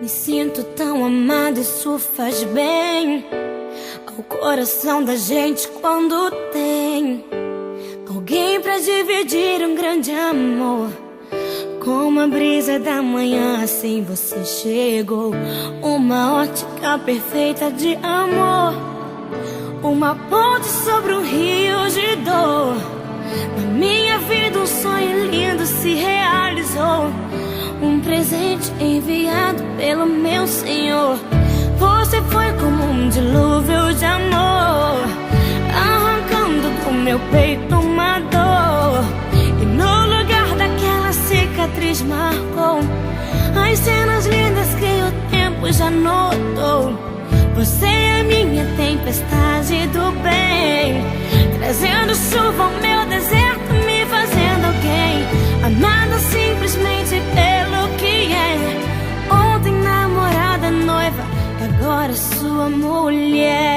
Me sinto tão amada, isso faz bem ao coração da gente quando tem alguém pra dividir um grande amor. Como a brisa da manhã, assim você chegou. Uma ótica perfeita de amor, uma ponte sobre um rio de dor. Na minha vida um sonho lindo se realizou, um presente enviado pelo meu Senhor. Você foi como um dilúvio de amor, arrancando do meu peito uma dor. E no lugar daquela cicatriz marcou as cenas lindas que o tempo já notou. Você é minha tempestade do bem, trazendo chuva ao meu deserto, me fazendo alguém, amada simplesmente pelo que é. Ontem namorada, noiva, agora sua mulher.